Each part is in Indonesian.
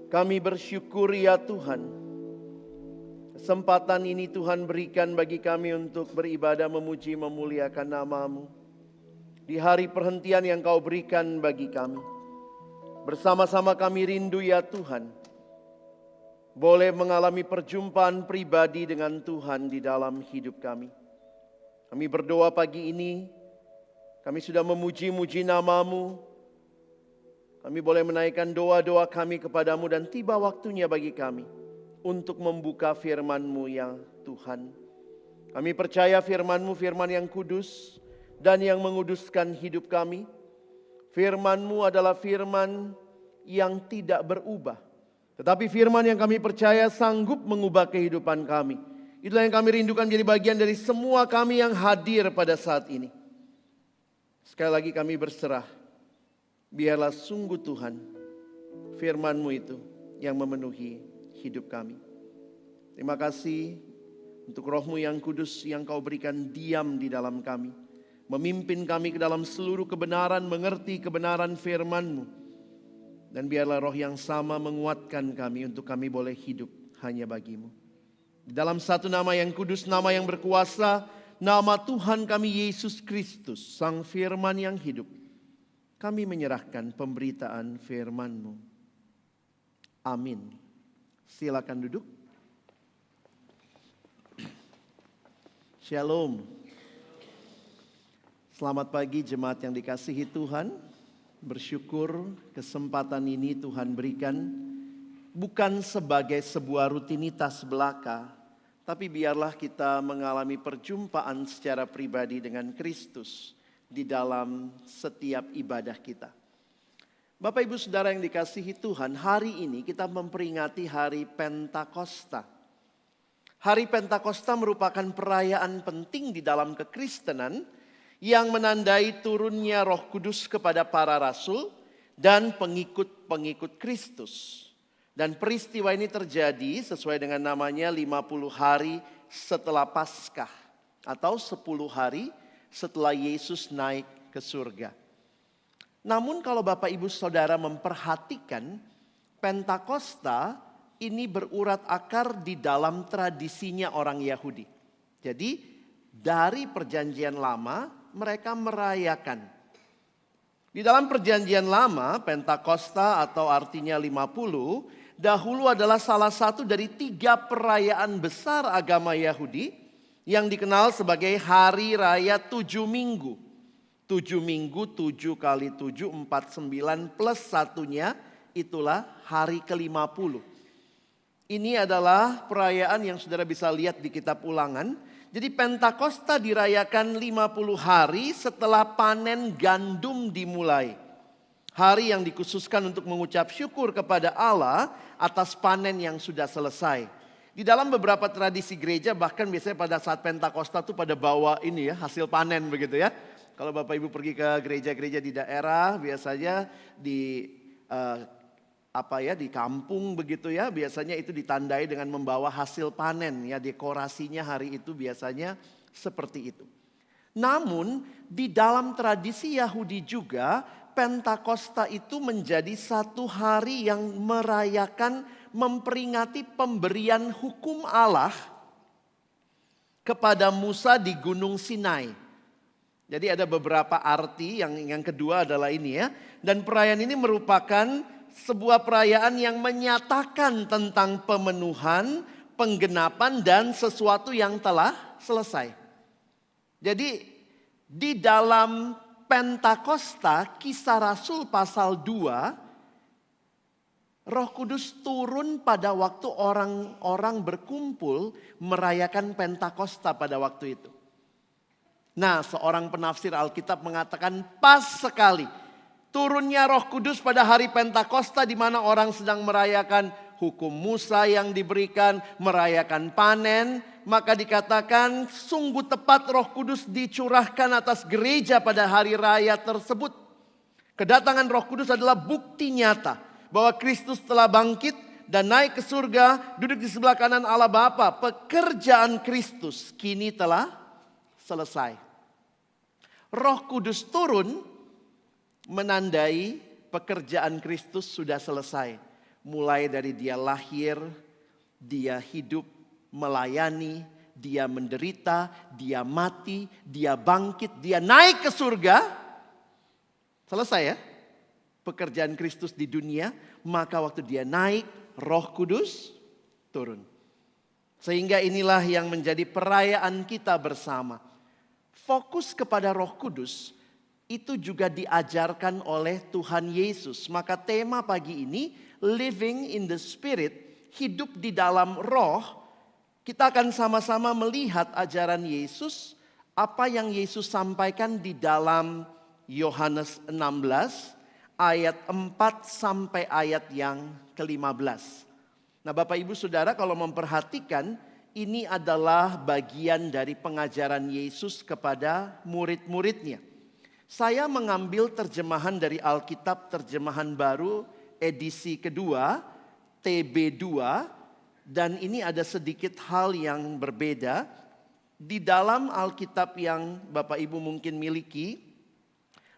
Kami bersyukur ya Tuhan, kesempatan ini Tuhan berikan bagi kami untuk beribadah, memuji, memuliakan nama-Mu. Di hari perhentian yang Kau berikan bagi kami, bersama-sama kami rindu ya Tuhan, boleh mengalami perjumpaan pribadi dengan Tuhan di dalam hidup kami. Kami berdoa pagi ini, kami sudah memuji-muji nama-Mu. Kami boleh menaikkan doa-doa kami kepadamu dan tiba waktunya bagi kami untuk membuka firman-Mu yang Tuhan. Kami percaya firman-Mu firman yang kudus dan yang menguduskan hidup kami. Firman-Mu adalah firman yang tidak berubah. Tetapi firman yang kami percaya sanggup mengubah kehidupan kami. Itulah yang kami rindukan menjadi bagian dari semua kami yang hadir pada saat ini. Sekali lagi kami berserah. Biarlah sungguh Tuhan, firman-Mu itu yang memenuhi hidup kami. Terima kasih untuk Roh-Mu yang kudus yang Kau berikan diam di dalam kami. Memimpin kami ke dalam seluruh kebenaran, mengerti kebenaran firman-Mu. Dan biarlah Roh yang sama menguatkan kami untuk kami boleh hidup hanya bagi-Mu. Di dalam satu nama yang kudus, nama yang berkuasa, nama Tuhan kami Yesus Kristus, Sang Firman yang hidup. Kami menyerahkan pemberitaan firman-Mu. Amin. Silakan duduk. Shalom. Selamat pagi jemaat yang dikasihi Tuhan. Bersyukur kesempatan ini Tuhan berikan. Bukan sebagai sebuah rutinitas belaka. Tapi biarlah kita mengalami perjumpaan secara pribadi dengan Kristus di dalam setiap ibadah kita. Bapak Ibu Saudara yang dikasihi Tuhan, hari ini kita memperingati hari Pentakosta. Hari Pentakosta merupakan perayaan penting di dalam kekristenan yang menandai turunnya Roh Kudus kepada para rasul dan pengikut-pengikut Kristus. Dan peristiwa ini terjadi sesuai dengan namanya 50 hari setelah Paskah atau 10 hari setelah Yesus naik ke surga. Namun kalau Bapak Ibu Saudara memperhatikan, Pentakosta ini berurat akar di dalam tradisinya orang Yahudi. Jadi dari perjanjian lama mereka merayakan. Di dalam perjanjian lama, Pentakosta atau artinya 50, dahulu adalah salah satu dari 3 perayaan besar agama Yahudi yang dikenal sebagai hari raya 7 minggu. 7 minggu, 7 kali 7, 49 plus satunya itulah hari ke-50. Ini adalah perayaan yang saudara bisa lihat di kitab Ulangan. Jadi Pentakosta dirayakan 50 hari setelah panen gandum dimulai. Hari yang dikhususkan untuk mengucap syukur kepada Allah atas panen yang sudah selesai. Di dalam beberapa tradisi gereja bahkan biasanya pada saat Pentakosta tuh pada bawa ini ya, hasil panen begitu ya. Kalau Bapak Ibu pergi ke gereja-gereja di daerah biasanya di di kampung begitu ya, biasanya itu ditandai dengan membawa hasil panen ya, dekorasinya hari itu biasanya seperti itu. Namun di dalam tradisi Yahudi juga Pentakosta itu menjadi satu hari yang merayakan, memperingati pemberian hukum Allah kepada Musa di Gunung Sinai. Jadi ada beberapa arti, yang kedua adalah ini ya. Dan perayaan ini merupakan sebuah perayaan yang menyatakan tentang pemenuhan, penggenapan dan sesuatu yang telah selesai. Jadi di dalam Pentakosta, Kisah Rasul pasal 2, Roh Kudus turun pada waktu orang-orang berkumpul merayakan Pentakosta pada waktu itu. Nah, seorang penafsir Alkitab mengatakan pas sekali turunnya Roh Kudus pada hari Pentakosta di mana orang sedang merayakan hukum Musa yang diberikan, merayakan panen, maka dikatakan sungguh tepat Roh Kudus dicurahkan atas gereja pada hari raya tersebut. Kedatangan Roh Kudus adalah bukti nyata bahwa Kristus telah bangkit dan naik ke surga, duduk di sebelah kanan Allah Bapa. Pekerjaan Kristus kini telah selesai. Roh Kudus turun menandai pekerjaan Kristus sudah selesai. Mulai dari dia lahir, dia hidup, melayani, dia menderita, dia mati, dia bangkit, dia naik ke surga. Selesai ya pekerjaan Kristus di dunia. Maka waktu dia naik, Roh Kudus turun. Sehingga inilah yang menjadi perayaan kita bersama. Fokus kepada Roh Kudus itu juga diajarkan oleh Tuhan Yesus. Maka tema pagi ini, living in the Spirit, hidup di dalam roh. Kita akan sama-sama melihat ajaran Yesus, apa yang Yesus sampaikan di dalam Yohanes 16 ayat 4 sampai ayat yang ke-15. Nah Bapak Ibu Saudara, kalau memperhatikan, ini adalah bagian dari pengajaran Yesus kepada murid-muridnya. Saya mengambil terjemahan dari Alkitab terjemahan baru edisi kedua, TB2. Dan ini ada sedikit hal yang berbeda. Di dalam Alkitab yang Bapak Ibu mungkin miliki,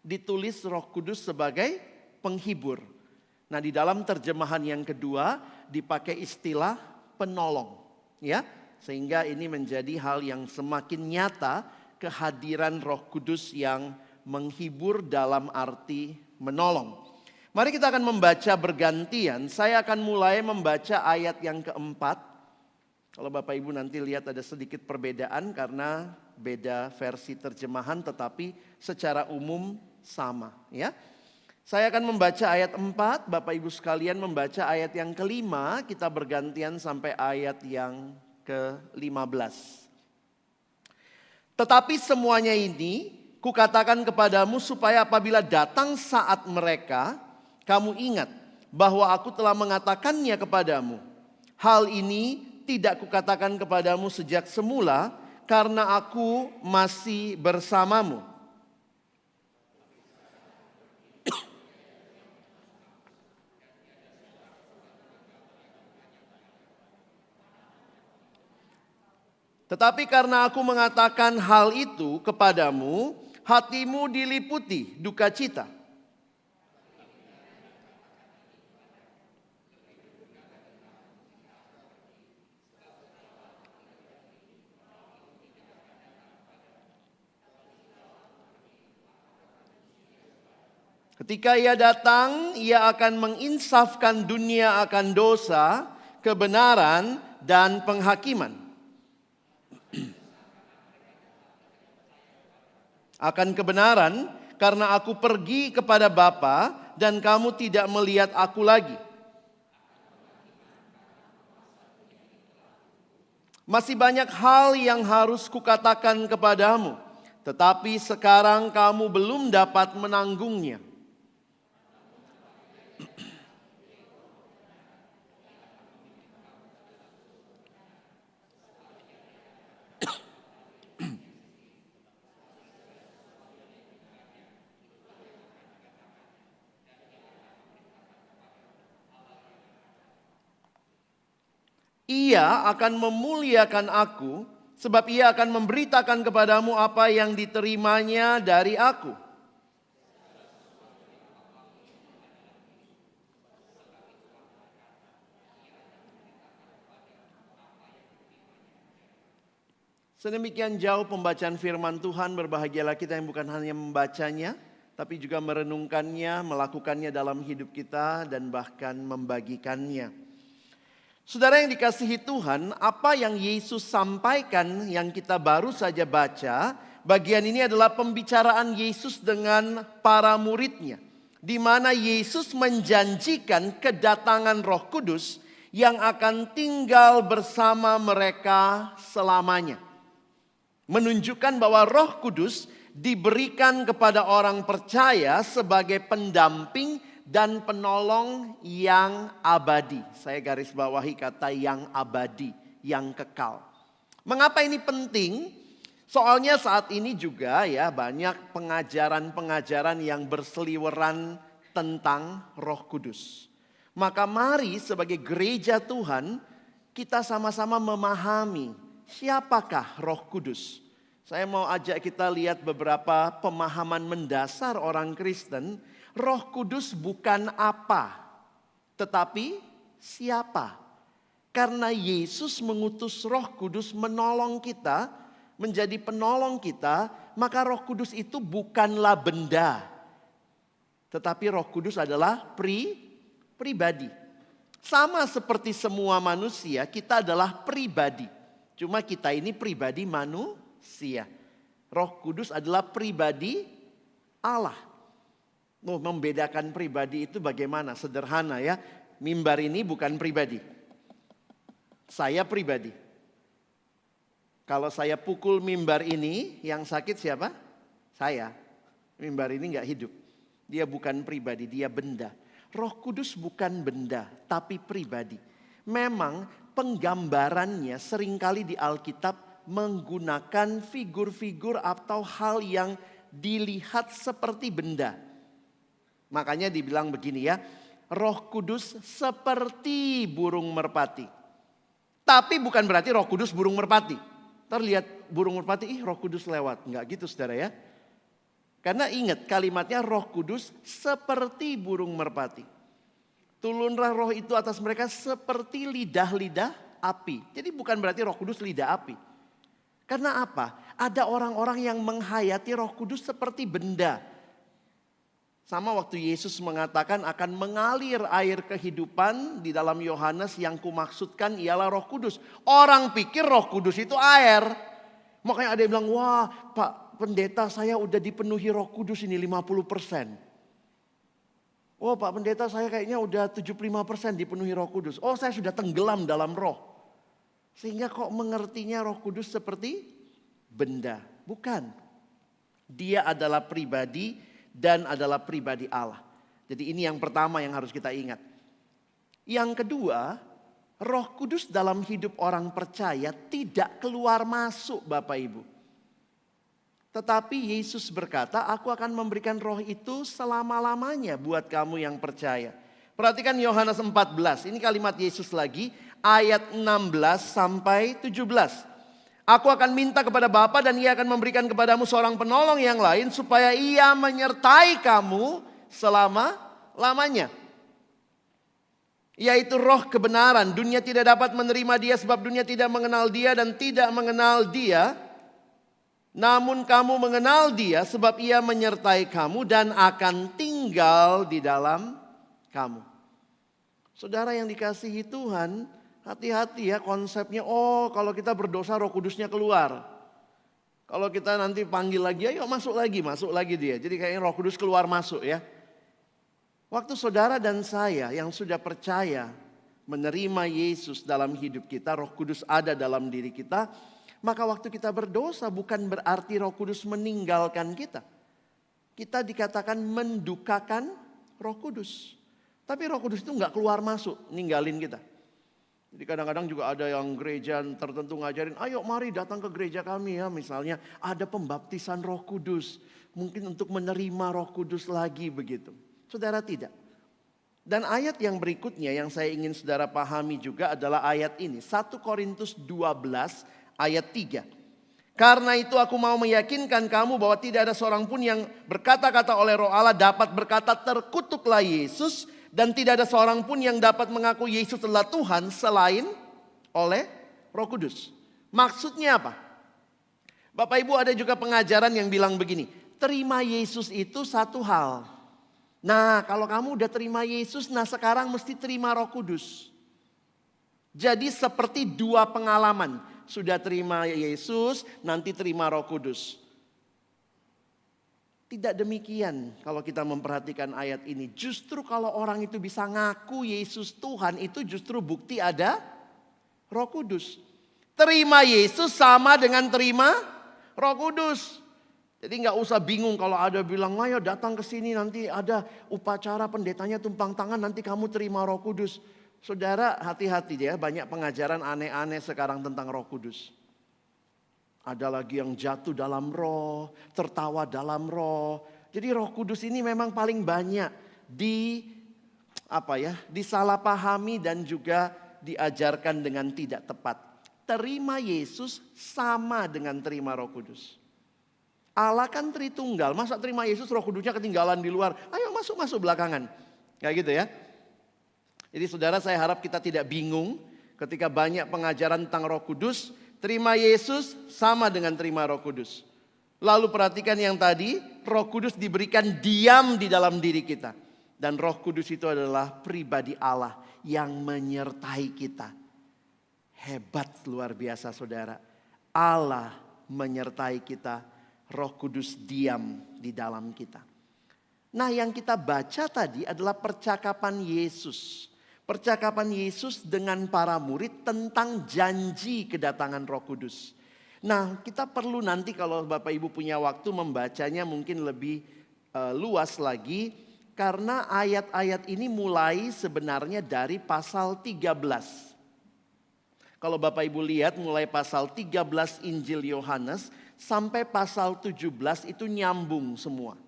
ditulis Roh Kudus sebagai penghibur. Nah di dalam terjemahan yang kedua dipakai istilah penolong. Ya, sehingga ini menjadi hal yang semakin nyata kehadiran Roh Kudus yang menghibur dalam arti menolong. Mari kita akan membaca bergantian. Saya akan mulai membaca ayat yang keempat. Kalau Bapak Ibu nanti lihat ada sedikit perbedaan karena beda versi terjemahan tetapi secara umum sama. Ya. Saya akan membaca ayat 4, Bapak Ibu sekalian membaca ayat yang kelima. Kita bergantian sampai ayat yang ke-15. Tetapi semuanya ini kukatakan kepadamu supaya apabila datang saat mereka, kamu ingat bahwa aku telah mengatakannya kepadamu. Hal ini tidak kukatakan kepadamu sejak semula karena aku masih bersamamu. Tetapi karena aku mengatakan hal itu kepadamu, hatimu diliputi duka cita. Ketika ia datang, ia akan menginsafkan dunia akan dosa, kebenaran, dan penghakiman. Akan kebenaran, karena aku pergi kepada Bapa dan kamu tidak melihat aku lagi. Masih banyak hal yang harus kukatakan kepadamu, tetapi sekarang kamu belum dapat menanggungnya. Ia akan memuliakan aku, sebab ia akan memberitakan kepadamu apa yang diterimanya dari aku. Sedemikian jauh pembacaan firman Tuhan, berbahagialah kita yang bukan hanya membacanya, tapi juga merenungkannya, melakukannya dalam hidup kita, dan bahkan membagikannya. Saudara yang dikasihi Tuhan, apa yang Yesus sampaikan yang kita baru saja baca, bagian ini adalah pembicaraan Yesus dengan para muridnya. Di mana Yesus menjanjikan kedatangan Roh Kudus yang akan tinggal bersama mereka selamanya. Menunjukkan bahwa Roh Kudus diberikan kepada orang percaya sebagai pendamping dan penolong yang abadi. Saya garis bawahi kata yang abadi, yang kekal. Mengapa ini penting? Soalnya saat ini juga ya banyak pengajaran-pengajaran yang berseliweran tentang Roh Kudus. Maka mari sebagai gereja Tuhan kita sama-sama memahami siapakah Roh Kudus. Saya mau ajak kita lihat beberapa pemahaman mendasar orang Kristen. Roh Kudus bukan apa, tetapi siapa? Karena Yesus mengutus Roh Kudus menolong kita, menjadi penolong kita, maka Roh Kudus itu bukanlah benda. Tetapi Roh Kudus adalah pribadi. Sama seperti semua manusia, kita adalah pribadi. Cuma kita ini pribadi manusia. Roh Kudus adalah pribadi Allah. Membedakan pribadi itu bagaimana? Sederhana ya. Mimbar ini bukan pribadi. Saya pribadi. Kalau saya pukul mimbar ini, yang sakit siapa? Saya. Mimbar ini nggak hidup. Dia bukan pribadi, dia benda. Roh Kudus bukan benda, tapi pribadi. Memang penggambarannya seringkali di Alkitab menggunakan figur-figur atau hal yang dilihat seperti benda. Makanya dibilang begini ya, Roh Kudus seperti burung merpati. Tapi bukan berarti Roh Kudus burung merpati. Terlihat burung merpati, Roh Kudus lewat. Enggak gitu saudara ya. Karena ingat kalimatnya Roh Kudus seperti burung merpati. Turunlah roh itu atas mereka seperti lidah-lidah api. Jadi bukan berarti Roh Kudus lidah api. Karena apa? Ada orang-orang yang menghayati Roh Kudus seperti benda. Sama waktu Yesus mengatakan akan mengalir air kehidupan di dalam Yohanes, yang kumaksudkan ialah Roh Kudus. Orang pikir Roh Kudus itu air. Makanya ada yang bilang, wah Pak Pendeta saya udah dipenuhi Roh Kudus ini 50%. Oh Pak Pendeta saya kayaknya udah 75% dipenuhi Roh Kudus. Oh saya sudah tenggelam dalam roh. Sehingga kok mengertinya Roh Kudus seperti benda. Bukan. Dia adalah pribadi dan adalah pribadi Allah. Jadi ini yang pertama yang harus kita ingat. Yang kedua, Roh Kudus dalam hidup orang percaya tidak keluar masuk Bapak Ibu. Tetapi Yesus berkata, aku akan memberikan roh itu selama-lamanya buat kamu yang percaya. Perhatikan Yohanes 14, ini kalimat Yesus lagi, ayat 16 sampai 17. Aku akan minta kepada Bapa dan Ia akan memberikan kepadamu seorang penolong yang lain supaya Ia menyertai kamu selama-lamanya. Yaitu roh kebenaran. Dunia tidak dapat menerima Dia sebab dunia tidak mengenal Dia dan tidak mengenal Dia. Namun kamu mengenal Dia sebab Ia menyertai kamu dan akan tinggal di dalam kamu. Saudara yang dikasihi Tuhan, hati-hati ya konsepnya, oh kalau kita berdosa Roh Kudusnya keluar. Kalau kita nanti panggil lagi, ayo masuk lagi dia. Jadi kayaknya Roh Kudus keluar masuk ya. Waktu saudara dan saya yang sudah percaya menerima Yesus dalam hidup kita, Roh Kudus ada dalam diri kita. Maka waktu kita berdosa bukan berarti Roh Kudus meninggalkan kita. Kita dikatakan mendukakan Roh Kudus. Tapi Roh Kudus itu nggak keluar masuk, ninggalin kita. Jadi kadang-kadang juga ada yang gereja tertentu ngajarin, ayo mari datang ke gereja kami ya. Misalnya ada pembaptisan Roh Kudus. Mungkin untuk menerima Roh Kudus lagi begitu. Saudara tidak. Dan ayat yang berikutnya yang saya ingin saudara pahami juga adalah ayat ini. 1 Korintus 12 ayat 3. Karena itu aku mau meyakinkan kamu bahwa tidak ada seorang pun yang berkata-kata oleh Roh Allah dapat berkata terkutuklah Yesus. Dan tidak ada seorang pun yang dapat mengaku Yesus adalah Tuhan selain oleh Roh Kudus. Maksudnya apa? Bapak Ibu ada juga pengajaran yang bilang begini. Terima Yesus itu satu hal. Nah kalau kamu udah terima Yesus, nah sekarang mesti terima Roh Kudus. Jadi seperti dua pengalaman. Sudah terima Yesus, nanti terima Roh Kudus. Tidak demikian kalau kita memperhatikan ayat ini. Justru kalau orang itu bisa ngaku Yesus Tuhan, itu justru bukti ada Roh Kudus. Terima Yesus sama dengan terima Roh Kudus. Jadi nggak usah bingung kalau ada bilang, ayo datang ke sini nanti ada upacara pendetanya tumpang tangan nanti kamu terima Roh Kudus. Saudara hati-hati ya, banyak pengajaran aneh-aneh sekarang tentang Roh Kudus. Ada lagi yang jatuh dalam roh, tertawa dalam roh. Jadi Roh Kudus ini memang paling banyak disalahpahami dan juga diajarkan dengan tidak tepat. Terima Yesus sama dengan terima Roh Kudus. Allah kan Tritunggal, masa terima Yesus Roh Kudusnya ketinggalan di luar. Ayo masuk belakangan. Kayak gitu ya. Jadi saudara, saya harap kita tidak bingung ketika banyak pengajaran tentang Roh Kudus. Terima Yesus sama dengan terima Roh Kudus. Lalu perhatikan yang tadi, Roh Kudus diberikan diam di dalam diri kita. Dan Roh Kudus itu adalah pribadi Allah yang menyertai kita. Hebat, luar biasa saudara. Allah menyertai kita, Roh Kudus diam di dalam kita. Nah, yang kita baca tadi adalah percakapan Yesus. Percakapan Yesus dengan para murid tentang janji kedatangan Roh Kudus. Nah, kita perlu nanti kalau Bapak Ibu punya waktu membacanya mungkin lebih luas lagi. Karena ayat-ayat ini mulai sebenarnya dari pasal 13. Kalau Bapak Ibu lihat mulai pasal 13 Injil Yohanes sampai pasal 17 itu nyambung semua.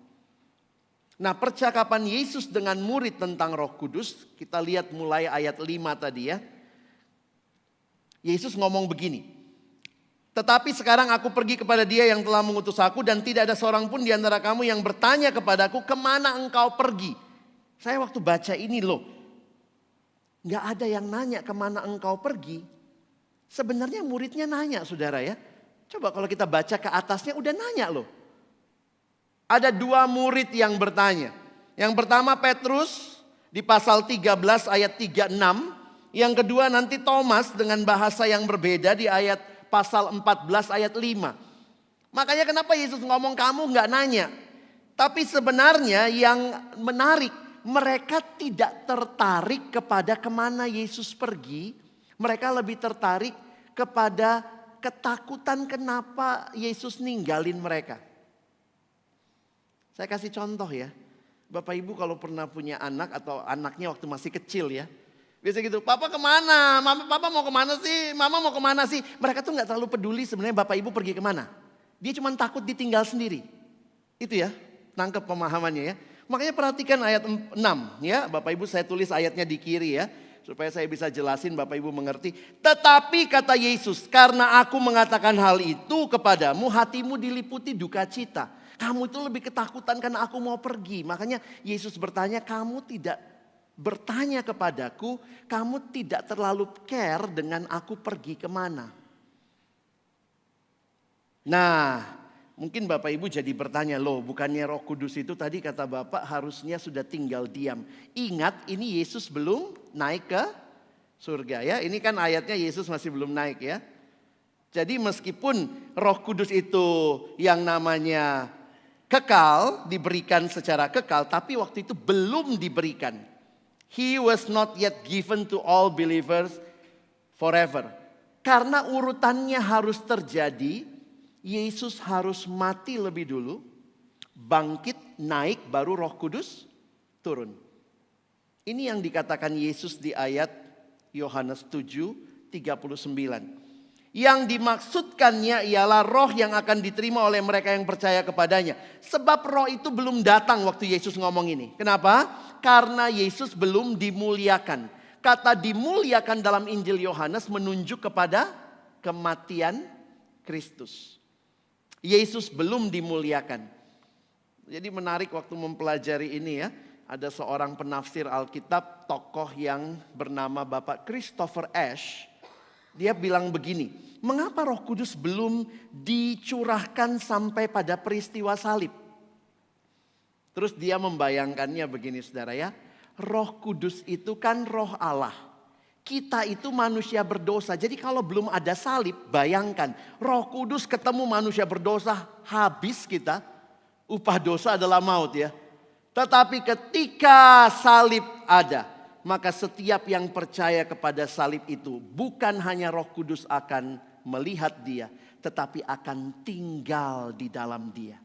Nah, percakapan Yesus dengan murid tentang Roh Kudus, kita lihat mulai ayat 5 tadi ya. Yesus ngomong begini. Tetapi sekarang aku pergi kepada Dia yang telah mengutus aku dan tidak ada seorang pun di antara kamu yang bertanya kepadaku, kemana engkau pergi? Saya waktu baca ini loh, gak ada yang nanya kemana engkau pergi. Sebenarnya muridnya nanya saudara ya. Coba kalau kita baca ke atasnya udah nanya loh. Ada dua murid yang bertanya. Yang pertama Petrus di pasal 13 ayat 36. Yang kedua nanti Thomas dengan bahasa yang berbeda di ayat pasal 14 ayat 5. Makanya kenapa Yesus ngomong kamu gak nanya. Tapi sebenarnya yang menarik, mereka tidak tertarik kepada kemana Yesus pergi. Mereka lebih tertarik kepada ketakutan kenapa Yesus ninggalin mereka. Saya kasih contoh ya. Bapak Ibu kalau pernah punya anak atau anaknya waktu masih kecil ya. Biasa gitu, papa kemana? Papa mau kemana sih? Mama mau kemana sih? Mereka tuh gak terlalu peduli sebenarnya Bapak Ibu pergi kemana. Dia cuma takut ditinggal sendiri. Itu ya, nangkep pemahamannya ya. Makanya perhatikan ayat 6 ya. Bapak Ibu saya tulis ayatnya di kiri ya. Supaya saya bisa jelasin Bapak Ibu mengerti. Tetapi kata Yesus, karena aku mengatakan hal itu kepadamu, hatimu diliputi duka cita. Kamu itu lebih ketakutan karena aku mau pergi. Makanya Yesus bertanya, kamu tidak bertanya kepadaku, kamu tidak terlalu care dengan aku pergi kemana. Nah, mungkin Bapak Ibu jadi bertanya, loh bukannya Roh Kudus itu tadi kata Bapak harusnya sudah tinggal diam. Ingat ini Yesus belum naik ke surga ya. Ini kan ayatnya Yesus masih belum naik ya. Jadi meskipun Roh Kudus itu yang namanya kekal, diberikan secara kekal, tapi waktu itu belum diberikan. He was not yet given to all believers forever. Karena urutannya harus terjadi, Yesus harus mati lebih dulu, bangkit, naik, baru Roh Kudus turun. Ini yang dikatakan Yesus di ayat Yohanes 7:39. Yang dimaksudkannya ialah roh yang akan diterima oleh mereka yang percaya kepadanya. Sebab roh itu belum datang waktu Yesus ngomong ini. Kenapa? Karena Yesus belum dimuliakan. Kata dimuliakan dalam Injil Yohanes menunjuk kepada kematian Kristus. Yesus belum dimuliakan. Jadi menarik waktu mempelajari ini ya. Ada seorang penafsir Alkitab, tokoh yang bernama Bapak Christopher Ash. Dia bilang begini, mengapa Roh Kudus belum dicurahkan sampai pada peristiwa salib? Terus dia membayangkannya begini saudara ya. Roh Kudus itu kan roh Allah. Kita itu manusia berdosa. Jadi kalau belum ada salib, bayangkan. Roh Kudus ketemu manusia berdosa, habis kita. Upah dosa adalah maut ya. Tetapi ketika salib ada, maka setiap yang percaya kepada salib itu bukan hanya Roh Kudus akan melihat dia, tetapi akan tinggal di dalam dia.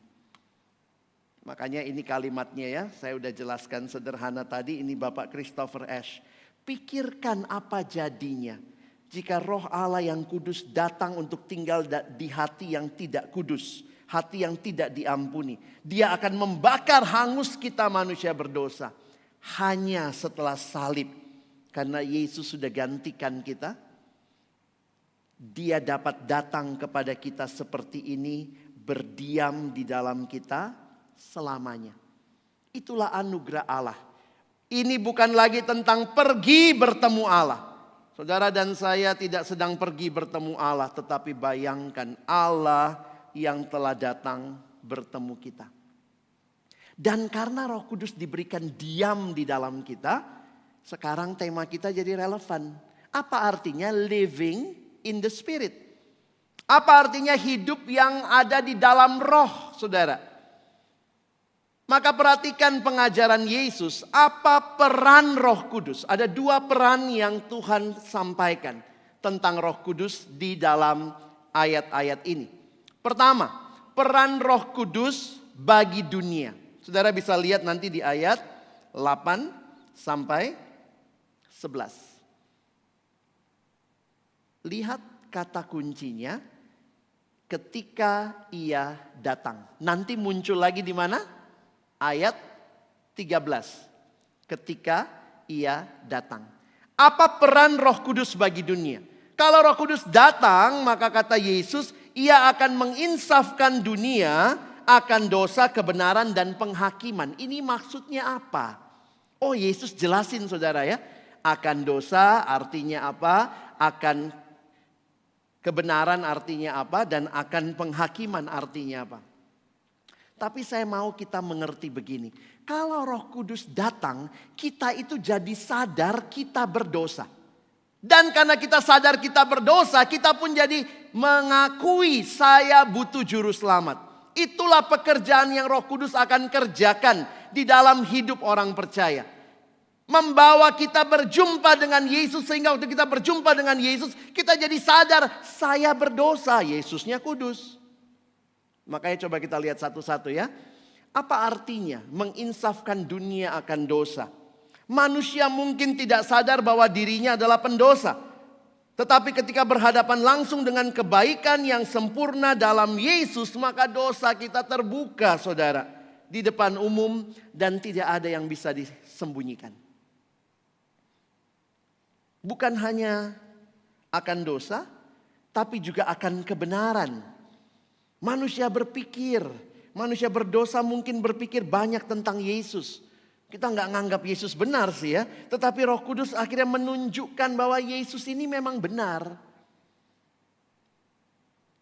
Makanya ini kalimatnya ya, saya udah jelaskan sederhana tadi, ini Bapak Christopher Ash. Pikirkan apa jadinya jika Roh Allah yang kudus datang untuk tinggal di hati yang tidak kudus, hati yang tidak diampuni. Dia akan membakar hangus kita manusia berdosa. Hanya setelah salib, karena Yesus sudah gantikan kita, Dia dapat datang kepada kita seperti ini, berdiam di dalam kita selamanya. Itulah anugerah Allah. Ini bukan lagi tentang pergi bertemu Allah. Saudara dan saya tidak sedang pergi bertemu Allah, tetapi bayangkan Allah yang telah datang bertemu kita. Dan karena Roh Kudus diberikan diam di dalam kita, sekarang tema kita jadi relevan. Apa artinya living in the Spirit? Apa artinya hidup yang ada di dalam roh, saudara? Maka perhatikan pengajaran Yesus, apa peran Roh Kudus? Ada dua peran yang Tuhan sampaikan tentang Roh Kudus di dalam ayat-ayat ini. Pertama, peran Roh Kudus bagi dunia. Saudara bisa lihat nanti di ayat 8 sampai 11. Lihat kata kuncinya, ketika ia datang. Nanti muncul lagi di mana? Ayat 13. Ketika ia datang. Apa peran Roh Kudus bagi dunia? Kalau Roh Kudus datang, maka kata Yesus, ia akan menginsafkan dunia akan dosa, kebenaran, dan penghakiman. Ini maksudnya apa? Oh, Yesus jelasin saudara ya. Akan dosa artinya apa? Akan kebenaran artinya apa? Dan akan penghakiman artinya apa? Tapi saya mau kita mengerti begini. Kalau Roh Kudus datang, kita itu jadi sadar kita berdosa. Dan karena kita sadar kita berdosa, kita pun jadi mengakui saya butuh juru selamat. Itulah pekerjaan yang Roh Kudus akan kerjakan di dalam hidup orang percaya. Membawa kita berjumpa dengan Yesus, sehingga waktu kita berjumpa dengan Yesus, kita jadi sadar saya berdosa, Yesusnya kudus. Makanya coba kita lihat satu-satu ya. Apa artinya menginsafkan dunia akan dosa? Manusia mungkin tidak sadar bahwa dirinya adalah pendosa. Tetapi ketika berhadapan langsung dengan kebaikan yang sempurna dalam Yesus, maka dosa kita terbuka saudara. Di depan umum dan tidak ada yang bisa disembunyikan. Bukan hanya akan dosa, tapi juga akan kebenaran. Manusia berpikir, manusia berdosa mungkin berpikir banyak tentang Yesus. Kita nggak nganggap Yesus benar sih ya. Tetapi Roh Kudus akhirnya menunjukkan bahwa Yesus ini memang benar.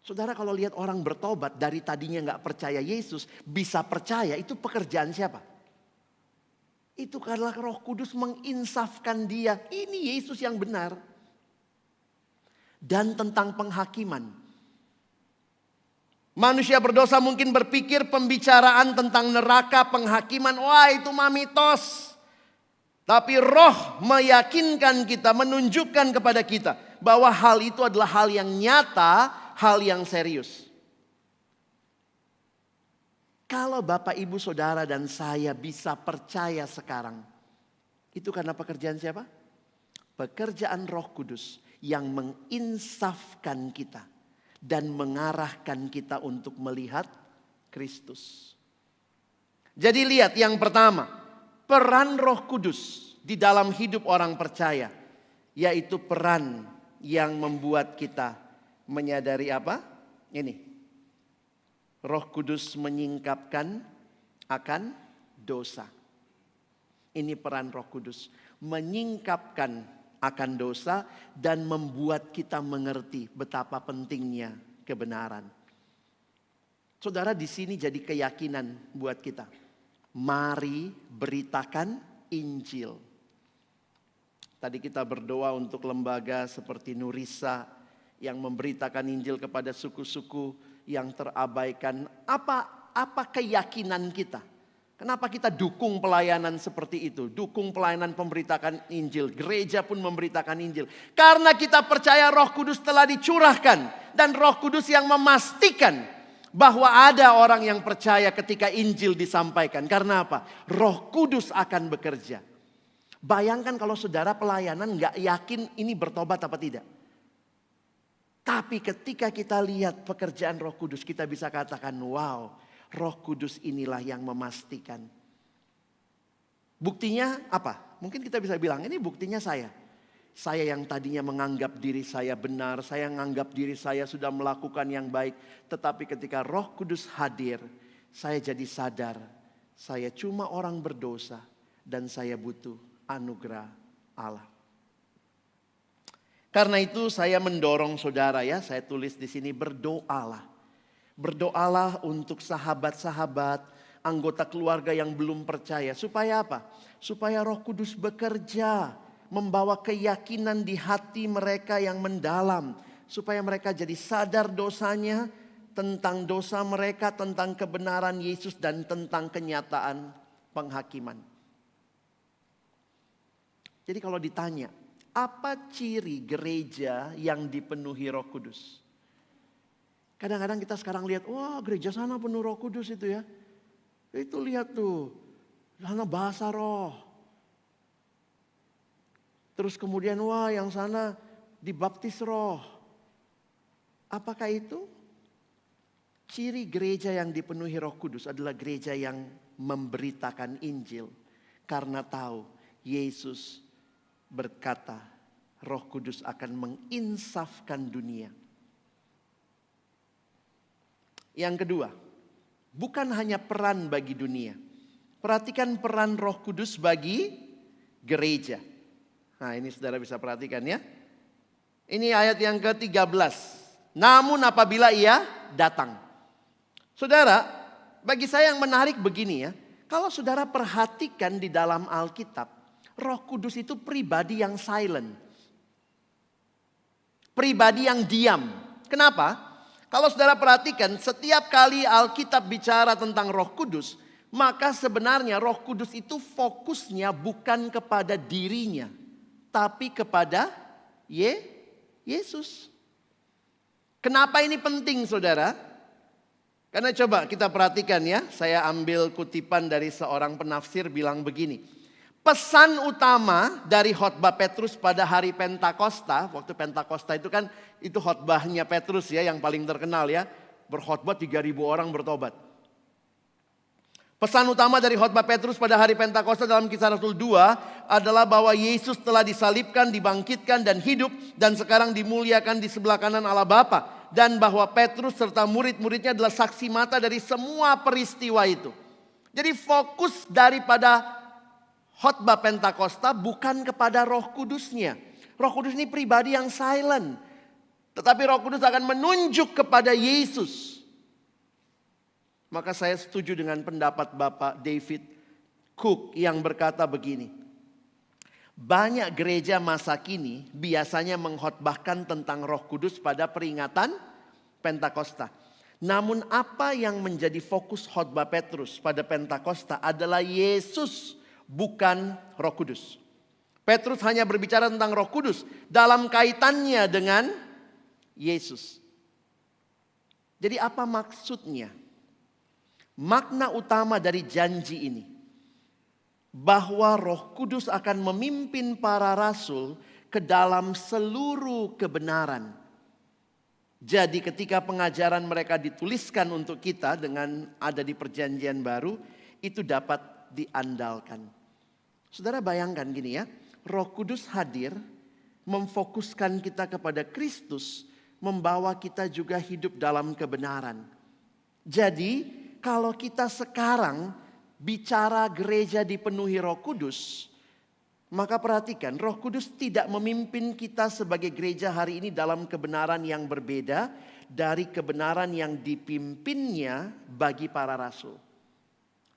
Saudara kalau lihat orang bertobat dari tadinya nggak percaya Yesus, bisa percaya, itu pekerjaan siapa? Itu karena Roh Kudus menginsafkan dia. Ini Yesus yang benar. Dan tentang penghakiman. Manusia berdosa mungkin berpikir pembicaraan tentang neraka, penghakiman, wah itu mah mitos. Tapi Roh meyakinkan kita, menunjukkan kepada kita bahwa hal itu adalah hal yang nyata, hal yang serius. Kalau Bapak, Ibu, Saudara dan saya bisa percaya sekarang, itu karena pekerjaan siapa? Pekerjaan Roh Kudus yang menginsafkan kita. Dan mengarahkan kita untuk melihat Kristus. Jadi lihat yang pertama, peran Roh Kudus di dalam hidup orang percaya. Yaitu peran yang membuat kita menyadari apa? Ini. Roh Kudus menyingkapkan akan dosa. Ini peran Roh Kudus. Menyingkapkan akan dosa dan membuat kita mengerti betapa pentingnya kebenaran. Saudara, di sini jadi keyakinan buat kita. Mari beritakan Injil. Tadi kita berdoa untuk lembaga seperti Nurisa yang memberitakan Injil kepada suku-suku yang terabaikan. Apa keyakinan kita? Kenapa kita dukung pelayanan seperti itu? Dukung pelayanan pemberitakan Injil. Gereja pun memberitakan Injil. Karena kita percaya Roh Kudus telah dicurahkan. Dan Roh Kudus yang memastikan bahwa ada orang yang percaya ketika Injil disampaikan. Karena apa? Roh Kudus akan bekerja. Bayangkan kalau saudara pelayanan gak yakin ini bertobat apa tidak. Tapi ketika kita lihat pekerjaan Roh Kudus, kita bisa katakan wow. Roh Kudus inilah yang memastikan. Buktinya apa? Mungkin kita bisa bilang ini buktinya saya. Saya yang tadinya menganggap diri saya benar. Saya menganggap diri saya sudah melakukan yang baik. Tetapi ketika Roh Kudus hadir. Saya jadi sadar. Saya cuma orang berdosa. dan saya butuh anugerah Allah. Karena itu saya mendorong saudara ya, saya tulis di sini berdoalah. Berdoalah untuk sahabat-sahabat, anggota keluarga yang belum percaya. Supaya apa? Supaya Roh Kudus bekerja, membawa keyakinan di hati mereka yang mendalam. Supaya mereka jadi sadar dosanya, tentang dosa mereka, tentang kebenaran Yesus, dan tentang kenyataan penghakiman. Jadi kalau ditanya, apa ciri gereja yang dipenuhi Roh Kudus? Kadang-kadang kita sekarang lihat, wah gereja sana penuh Roh Kudus itu ya. Itu lihat tuh, sana bahasa roh. Terus kemudian wah yang sana dibaptis roh. Apakah itu? Ciri gereja yang dipenuhi Roh Kudus adalah gereja yang memberitakan Injil. Karena tahu Yesus berkata Roh Kudus akan menginsafkan dunia. Yang kedua, bukan hanya peran bagi dunia. Perhatikan peran Roh Kudus bagi gereja. Nah ini saudara bisa perhatikan ya. Ini ayat yang ke-13. Namun apabila ia datang. Saudara, bagi saya yang menarik begini ya. Kalau saudara perhatikan di dalam Alkitab, Roh Kudus itu pribadi yang silent. Pribadi yang diam. Kenapa? Kalau saudara perhatikan, setiap kali Alkitab bicara tentang Roh Kudus, maka sebenarnya Roh Kudus itu fokusnya bukan kepada dirinya, tapi kepada Yesus. Kenapa ini penting saudara? Karena coba kita perhatikan ya, saya ambil kutipan dari seorang penafsir bilang begini. Pesan utama dari khotbah Petrus pada hari Pentakosta, waktu Pentakosta itu kan itu khotbahnya Petrus ya yang paling terkenal ya. Berkhotbah 3.000 orang bertobat. Pesan utama dari khotbah Petrus pada hari Pentakosta dalam Kisah Rasul 2 adalah bahwa Yesus telah disalibkan, dibangkitkan dan hidup dan sekarang dimuliakan di sebelah kanan Allah Bapa. Dan bahwa Petrus serta murid-muridnya adalah saksi mata dari semua peristiwa itu. Jadi fokus daripada khotbah Pentakosta bukan kepada Roh Kudusnya. Roh Kudus ini pribadi yang silent. Tetapi Roh Kudus akan menunjuk kepada Yesus. Maka saya setuju dengan pendapat Bapak David Cook yang berkata begini. Banyak gereja masa kini biasanya mengkhotbahkan tentang Roh Kudus pada peringatan Pentakosta. Namun apa yang menjadi fokus khotbah Petrus pada Pentakosta adalah Yesus, bukan Roh Kudus. Petrus hanya berbicara tentang Roh Kudus dalam kaitannya dengan Yesus. Jadi apa maksudnya? Makna utama dari janji ini, bahwa Roh Kudus akan memimpin para rasul ke dalam seluruh kebenaran. Jadi ketika pengajaran mereka dituliskan untuk kita dengan ada di perjanjian baru, itu dapat diandalkan. Saudara bayangkan gini ya, Roh Kudus hadir memfokuskan kita kepada Kristus, membawa kita juga hidup dalam kebenaran. Jadi kalau kita sekarang bicara gereja dipenuhi Roh Kudus, maka perhatikan Roh Kudus tidak memimpin kita sebagai gereja hari ini dalam kebenaran yang berbeda dari kebenaran yang dipimpinnya bagi para rasul.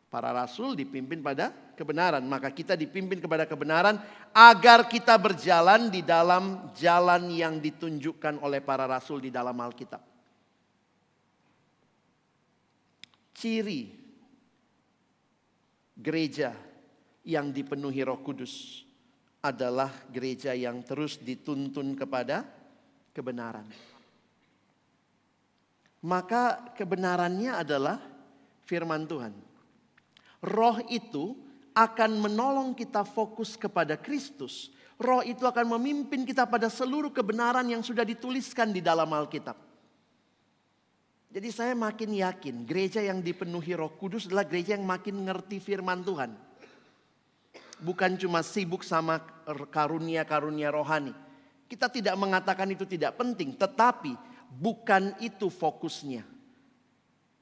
Para rasul dipimpin pada kebenaran, maka kita dipimpin kepada kebenaran agar kita berjalan di dalam jalan yang ditunjukkan oleh para rasul di dalam Alkitab. Ciri gereja yang dipenuhi Roh Kudus adalah gereja yang terus dituntun kepada kebenaran. Maka kebenarannya adalah firman Tuhan. Roh itu akan menolong kita fokus kepada Kristus. Roh itu akan memimpin kita pada seluruh kebenaran yang sudah dituliskan di dalam Alkitab. Jadi saya makin yakin gereja yang dipenuhi Roh Kudus adalah gereja yang makin ngerti firman Tuhan. Bukan cuma sibuk sama karunia-karunia rohani. Kita tidak mengatakan itu tidak penting, tetapi bukan itu fokusnya.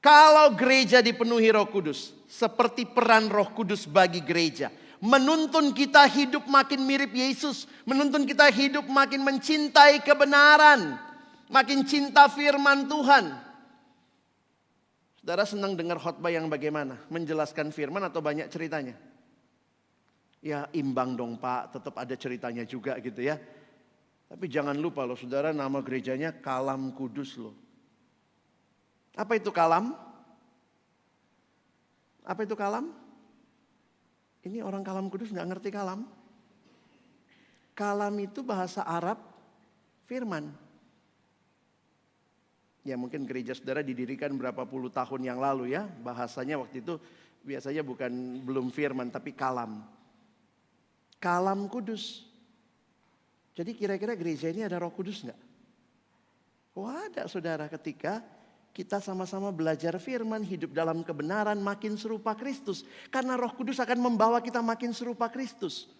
Kalau gereja dipenuhi Roh Kudus, seperti peran Roh Kudus bagi gereja, Menuntun kita hidup makin mirip Yesus. Menuntun kita hidup makin mencintai kebenaran. Makin cinta firman Tuhan. Saudara senang dengar khotbah yang bagaimana? Menjelaskan firman atau banyak ceritanya? Ya imbang dong Pak, tetap ada ceritanya juga gitu ya. Tapi jangan lupa loh saudara, nama gerejanya Kalam Kudus loh. Apa itu kalam? Apa itu kalam? Ini orang Kalam Kudus nggak ngerti kalam. Kalam itu bahasa Arab firman. Ya mungkin gereja saudara didirikan berapa puluh tahun yang lalu ya. Bahasanya waktu itu biasanya belum firman tapi kalam. Kalam Kudus. Jadi kira-kira gereja ini ada Roh Kudus nggak? Oh ada saudara, ketika kita sama-sama belajar firman, hidup dalam kebenaran, makin serupa Kristus. Karena Roh Kudus akan membawa kita makin serupa Kristus.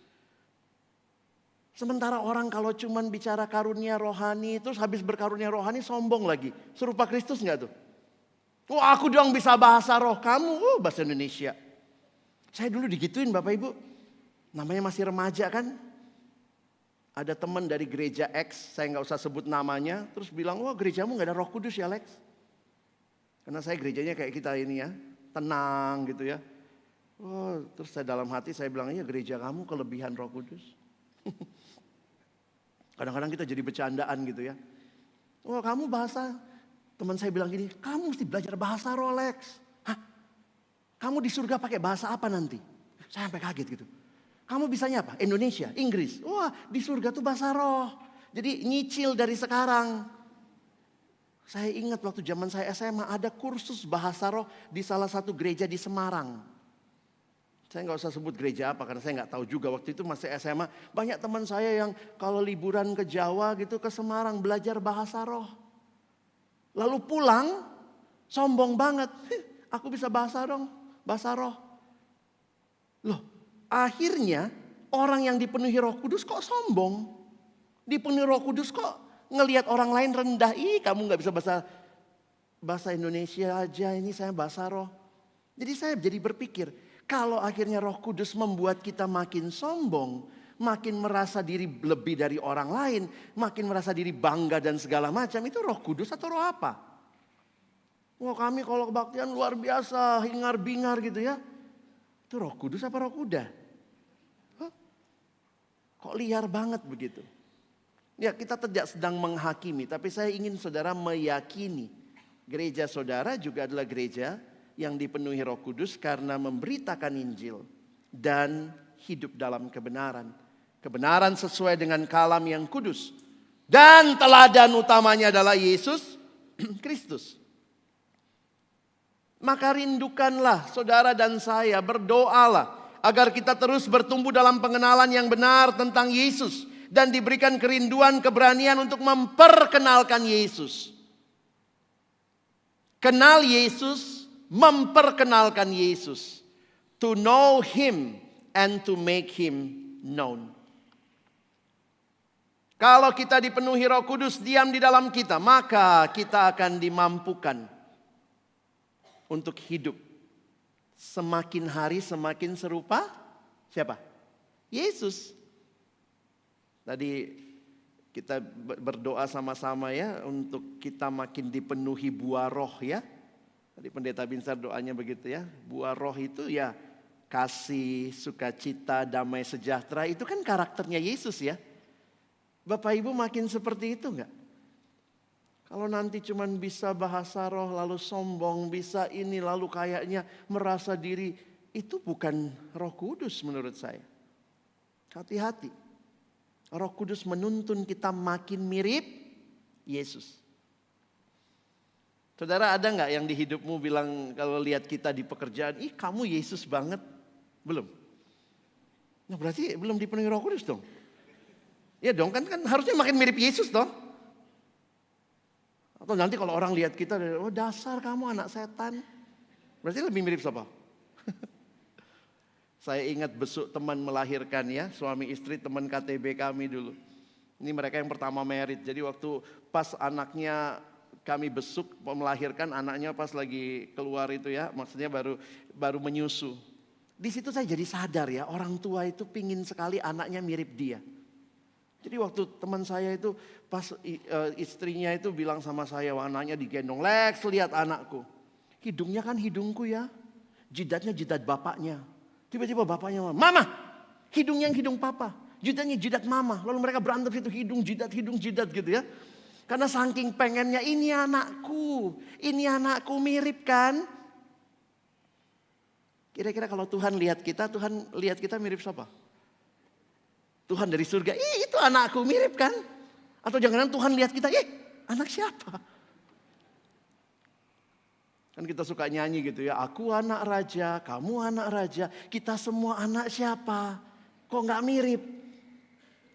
Sementara orang kalau cuman bicara karunia rohani, terus habis berkarunia rohani sombong lagi. Serupa Kristus nggak tuh? Oh aku dong bisa bahasa roh, kamu bahasa Indonesia. Saya dulu digituin Bapak Ibu. Namanya masih remaja kan. Ada teman dari gereja X, saya nggak usah sebut namanya. Terus bilang, wah gerejamu nggak ada Roh Kudus ya Lex? Karena saya gerejanya kayak kita ini ya, tenang gitu ya. Oh, terus saya dalam hati saya bilang, iya gereja kamu kelebihan Roh Kudus. Kadang-kadang kita jadi bercandaan gitu ya. Oh kamu bahasa, teman saya bilang gini, kamu mesti belajar bahasa roh Lex. Hah? Kamu di surga pakai bahasa apa nanti? Saya sampai kaget gitu. Kamu bisanya apa? Indonesia, Inggris. Wah di surga tuh bahasa roh. Jadi nyicil dari sekarang. Saya ingat waktu zaman saya SMA ada kursus bahasa roh di salah satu gereja di Semarang. Saya nggak usah sebut gereja apa karena saya nggak tahu juga. Waktu itu masih SMA. Banyak teman saya yang kalau liburan ke Jawa gitu ke Semarang belajar bahasa roh. Lalu pulang sombong banget. Aku bisa bahasa roh. Loh akhirnya orang yang dipenuhi Roh Kudus kok sombong. Dipenuhi Roh Kudus kok ngelihat orang lain rendah. Ih kamu gak bisa bahasa Indonesia aja, ini saya bahasa roh. Jadi saya jadi berpikir, kalau akhirnya Roh Kudus membuat kita makin sombong, makin merasa diri lebih dari orang lain, makin merasa diri bangga dan segala macam, itu Roh Kudus atau roh apa? Wah kami kalau kebaktian luar biasa, hingar-bingar gitu ya. Itu Roh Kudus apa roh kuda? Hah? Kok liar banget begitu? Ya kita tidak sedang menghakimi, tapi saya ingin saudara meyakini. Gereja saudara juga adalah gereja yang dipenuhi Roh Kudus karena memberitakan Injil. Dan hidup dalam kebenaran. Kebenaran sesuai dengan kalam yang kudus. Dan teladan utamanya adalah Yesus Kristus. Maka rindukanlah saudara dan saya, berdoalah agar kita terus bertumbuh dalam pengenalan yang benar tentang Yesus. Dan diberikan kerinduan, keberanian untuk memperkenalkan Yesus. Kenal Yesus, memperkenalkan Yesus. To know Him and to make Him known. Kalau kita dipenuhi Roh Kudus diam di dalam kita, maka kita akan dimampukan untuk hidup semakin hari semakin serupa siapa? Yesus. Tadi kita berdoa sama-sama ya untuk kita makin dipenuhi buah roh ya. Tadi Pendeta Binsar doanya begitu ya. Buah roh itu ya kasih, sukacita, damai sejahtera. Itu kan karakternya Yesus ya. Bapak Ibu makin seperti itu enggak? Kalau nanti cuman bisa bahasa roh lalu sombong, bisa ini lalu kayaknya merasa diri, itu bukan Roh Kudus menurut saya. Hati-hati. Roh Kudus menuntun kita makin mirip Yesus. Saudara ada nggak yang di hidupmu bilang kalau lihat kita di pekerjaan, ih kamu Yesus banget? Belum. Nah berarti belum dipenuhi Roh Kudus dong. Ya dong kan harusnya makin mirip Yesus dong. Atau nanti kalau orang lihat kita, oh dasar kamu anak setan. Berarti lebih mirip siapa? Saya ingat besuk teman melahirkan ya, suami istri teman KTB kami dulu. Ini mereka yang pertama married. Jadi waktu pas anaknya kami besuk melahirkan, anaknya pas lagi keluar itu ya, maksudnya baru menyusu. Di situ saya jadi sadar ya, orang tua itu pingin sekali anaknya mirip dia. Jadi waktu teman saya itu pas istrinya itu bilang sama saya, anaknya digendong, Lex lihat anakku. Hidungnya kan hidungku ya, jidatnya jidat bapaknya. Tiba-tiba bapaknya, mama hidungnya yang hidung papa, jidatnya jidat mama. Lalu mereka berantem situ hidung jidat gitu ya. Karena saking pengennya ini anakku mirip kan. Kira-kira kalau Tuhan lihat kita mirip siapa? Tuhan dari surga, itu anakku mirip kan? Atau jangan-jangan Tuhan lihat kita, anak siapa? Kan kita suka nyanyi gitu ya, aku anak raja, kamu anak raja, kita semua anak siapa? Kok gak mirip?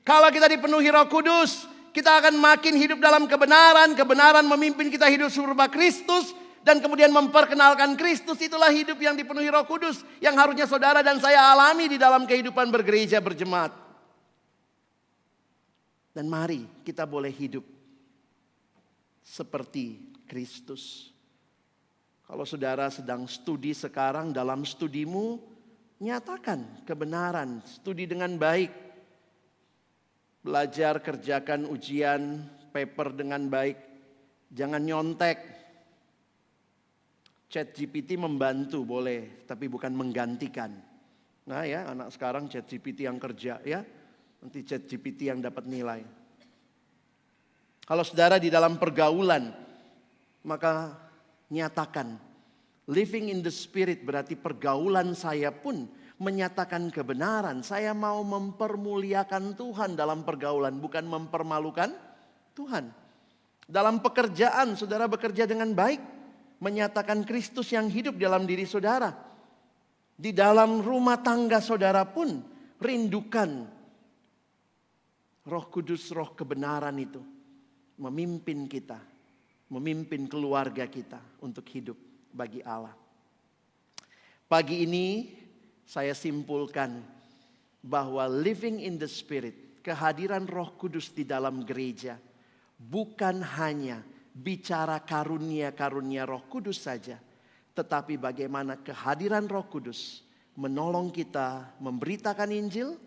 Kalau kita dipenuhi Roh Kudus, kita akan makin hidup dalam kebenaran. Kebenaran memimpin kita hidup serupa Kristus. Dan kemudian memperkenalkan Kristus, itulah hidup yang dipenuhi Roh Kudus. Yang harusnya saudara dan saya alami di dalam kehidupan bergereja berjemaat. Dan mari kita boleh hidup seperti Kristus. Kalau saudara sedang studi sekarang, dalam studimu nyatakan kebenaran, studi dengan baik. Belajar, kerjakan ujian, paper dengan baik. Jangan nyontek. ChatGPT membantu boleh, tapi bukan menggantikan. Nah ya, anak sekarang ChatGPT yang kerja ya. Nanti ChatGPT yang dapat nilai. Kalau saudara di dalam pergaulan, maka nyatakan. Living in the Spirit berarti pergaulan saya pun menyatakan kebenaran. Saya mau mempermuliakan Tuhan dalam pergaulan, bukan mempermalukan Tuhan. Dalam pekerjaan, saudara bekerja dengan baik. Menyatakan Kristus yang hidup dalam diri saudara. Di dalam rumah tangga saudara pun rindukan Roh Kudus, roh kebenaran itu memimpin kita, memimpin keluarga kita untuk hidup bagi Allah. Pagi ini saya simpulkan bahwa living in the Spirit, kehadiran Roh Kudus di dalam gereja bukan hanya bicara karunia-karunia Roh Kudus saja, tetapi bagaimana kehadiran Roh Kudus menolong kita memberitakan Injil,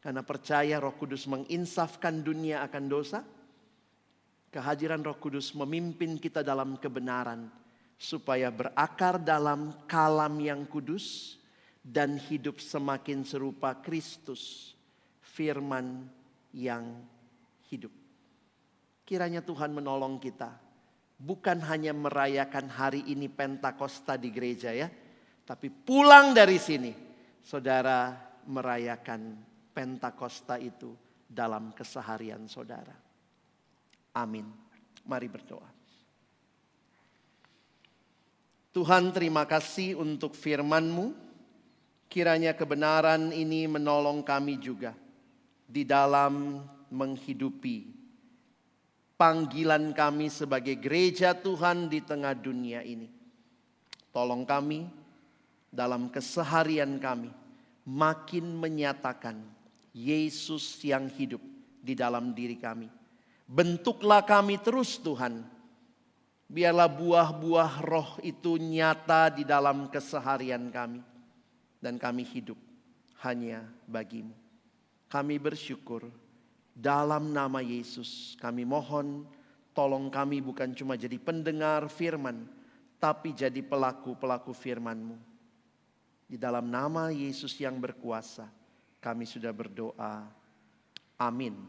karena percaya Roh Kudus menginsafkan dunia akan dosa. Kehadiran Roh Kudus memimpin kita dalam kebenaran, supaya berakar dalam kalam yang kudus dan hidup semakin serupa Kristus, firman yang hidup. Kiranya Tuhan menolong kita. Bukan hanya merayakan hari ini Pentakosta di gereja ya. Tapi pulang dari sini. Saudara merayakan Pentakosta itu dalam keseharian saudara. Amin. Mari berdoa. Tuhan, terima kasih untuk firman-Mu. Kiranya kebenaran ini menolong kami juga di dalam menghidupi panggilan kami sebagai gereja Tuhan di tengah dunia ini. Tolong kami dalam keseharian kami makin menyatakan Yesus yang hidup di dalam diri kami. Bentuklah kami terus Tuhan. Biarlah buah-buah roh itu nyata di dalam keseharian kami. Dan kami hidup hanya bagi-Mu. Kami bersyukur. Dalam nama Yesus kami mohon, tolong kami bukan cuma jadi pendengar firman, tapi jadi pelaku-pelaku firman-Mu. Di dalam nama Yesus yang berkuasa, kami sudah berdoa. Amin.